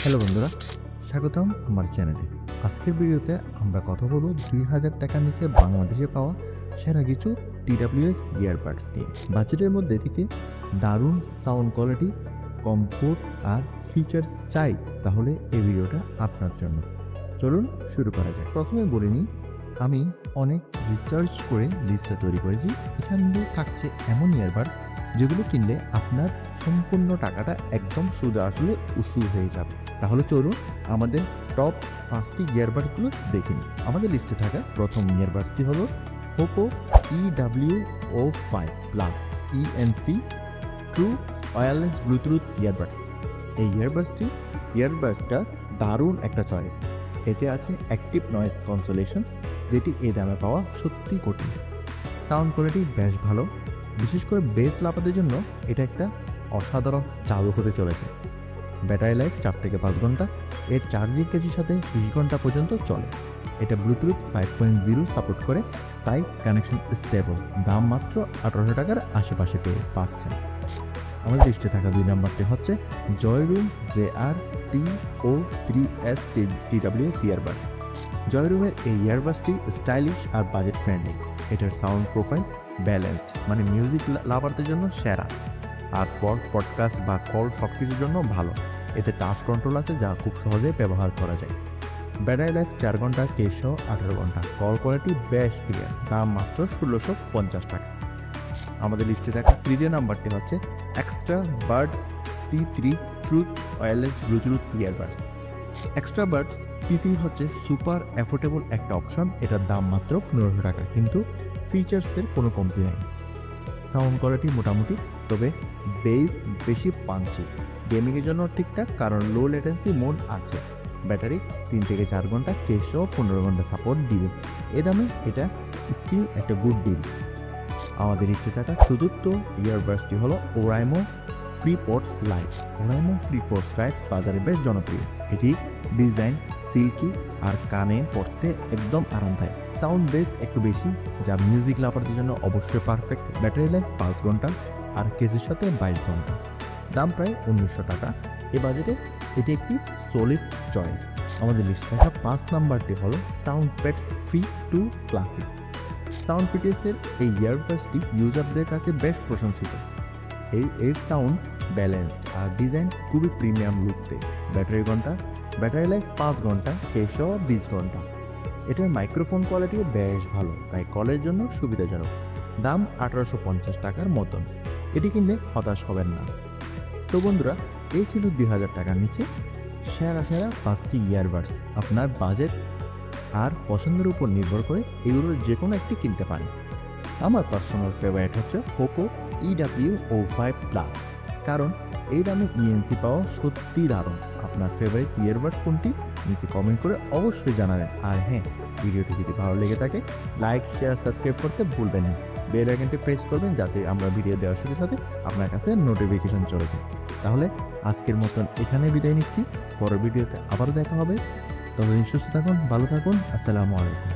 Hello বন্ধুরা, স্বাগতম আমার চ্যানেলে। আজকের ভিডিওতে আমরা কথা বলবো 2000 টাকার নিচে বাংলাদেশে পাওয়া সেরা কিছু TWS ইয়ারবাডস নিয়ে। বাজেটের মধ্যে থেকে দারুণ সাউন্ড কোয়ালিটি, কমফোর্ট আর ফিচার্স চাই, তাহলে এই ভিডিওটা আপনার জন্য। চলুন শুরু করা যায়। প্রথমে বলে নিই, আমি অনেক রিসার্চ করে লিস্টটা তৈরি করেছি। এখানে থাকছে এমন ইয়ারবাডস যেগুলো কিনলে আপনার সম্পূর্ণ টাকাটা একদম সোজা আসলে উসুল হয়ে যাবে। তাহলে চলুন আমাদের টপ 5টি ইয়ারবাডসগুলো দেখে নিই। আমাদের লিস্টে থাকা প্রথম ইয়ারবাডসটি হলো Poco EWO5 plus ENC true wireless Bluetooth earbuds. এই ইয়ারবাডসটা দারুণ একটা চয়েস। এতে আছে অ্যাক্টিভ নয়েজ ক্যান্সেলেশন, যেটি এই দামে পাওয়া সত্যিই কঠিন। সাউন্ড কোয়ালিটি বেশ ভালো, বিশেষ করে বেস লাপাদের জন্য এটা একটা অসাধারণ চালক হতে চলেছে। ব্যাটারি লাইফ 4 থেকে 5 ঘন্টা, এর চার্জিং কেজির সাথে 20 ঘন্টা পর্যন্ত চলে। এটা ব্লুটুথ 5.0 সাপোর্ট করে, তাই কানেকশন স্টেবল। দাম মাত্র 1800 টাকার আশেপাশে পেয়ে পাচ্ছেন। আমাদের লিস্টে থাকা 2 নম্বরটি হচ্ছে জয়রুম JR-TO3S TWS ইয়ারবাডস। জয়রুমের এই ইয়ারবাডসটি স্টাইলিশ আর বাজেট ফ্রেন্ডলি। এটার সাউন্ড প্রোফাইল ব্যালেন্সড, মানে মিউজিক লাভারদের জন্য সেরা, আর পডকাস্ট বা কল সব কিছুর জন্য ভালো। এতে টাচ কন্ট্রোল আছে, যা খুব সহজে ব্যবহার করা যায়। ব্যাটারি লাইফ 4 ঘন্টা, কেস 18 ঘন্টা। কল কোয়ালিটি বেশ ক্লিয়ার। দাম মাত্র 1650 টাকা। আমাদের লিস্টে থাকা 3য় নাম্বারটি হচ্ছে extra Buds T3 truth wireless Bluetooth earbuds. Extra Buds T3 হচ্ছে সুপার অ্যাফোর্ডেবল একটা অপশন। এটার দাম মাত্র 1500 টাকা, কিন্তু ফিচার্সের কোনো কমতি নেই। সাউন্ড কোয়ালিটি মোটামুটি, তবে বেস বেশি পাঞ্চি। গেমিংয়ের জন্য ঠিকঠাক, কারণ লো লেটেন্সি মোড আছে। ব্যাটারি 3 থেকে 4 ঘন্টা, কেস 15 ঘন্টা সাপোর্ট দিবে। এ দামে এটা স্টিল একটা গুড ডিল। আমাদের লিস্টে থাকা 4র্থ ইয়ারবাডসটি হলো ওরাইমো ফ্রিপোর্টস লাইট। ওরাইমো ফ্রিপোর্টস লাইট বাজারে বেশ জনপ্রিয়। এটি ডিজাইন সিল্কি আর কানে পড়তে একদম আরামদায়ক। সাউন্ড বেস্ট একটু বেশি, যা মিউজিক লাভারদের জন্য অবশ্যই পারফেক্ট। ব্যাটারি লাইফ 5 ঘন্টা আর কেসের সাথে 22 ঘন্টা। দাম প্রায় 1900 টাকা। এ বাজেটে এটি একটি সলিড চয়েস। আমাদের লিস্টে থাকা 5 নাম্বারটি হলো সাউন্ডপ্যাডস ফ্রি 2 ক্লাসিক্স। সাউন্ডপ্যাডসের এই ইয়ারবাডসটি ইউজারদের কাছে বেশ প্রশংসিত। এর সাউন্ড ব্যালেন্সড আর ডিজাইন খুবই প্রিমিয়াম লুক দেয়। ব্যাটারি লাইফ 5 ঘন্টা, কেস 20 ঘন্টা। এটার মাইক্রোফোন কোয়ালিটিও বেশ ভালো, তাই কলের জন্য সুবিধাজনক। দাম 1850 টাকার মতন। এটি কিনলে হতাশ হবেন না। তো বন্ধুরা, এই ছিল 2000 টাকার নিচে সেরা 5টি ইয়ারবাডস। আপনার বাজেট আর পছন্দের উপর নির্ভর করে এগুলোর যে কোনো একটি কিনতে পারেন। আমার পার্সোনাল ফেভারিট হচ্ছে পোকো EWO5 প্লাস, কারণ এই দামে ENC পাওয়া সত্যি দারুণ। আপনার ফেভারিট ইয়ারবাডস কোনটি নিচে কমেন্ট করে অবশ্যই জানাবেন। আর হ্যাঁ, ভিডিওটি যদি ভালো লেগে থাকে লাইক, শেয়ার, সাবস্ক্রাইব করতে ভুলবেন না। বেল আইকনটি প্রেস করবেন, যাতে আমরা ভিডিও দেওয়ার সাথে সাথে আপনার কাছে নোটিফিকেশন চলে যায়। তাহলে আজকের মতন এখানে বিদায় নিচ্ছি। পরের ভিডিওতে আবারও দেখা হবে। ততদিন সুস্থ থাকুন, ভালো থাকুন। আসসালামু আলাইকুম।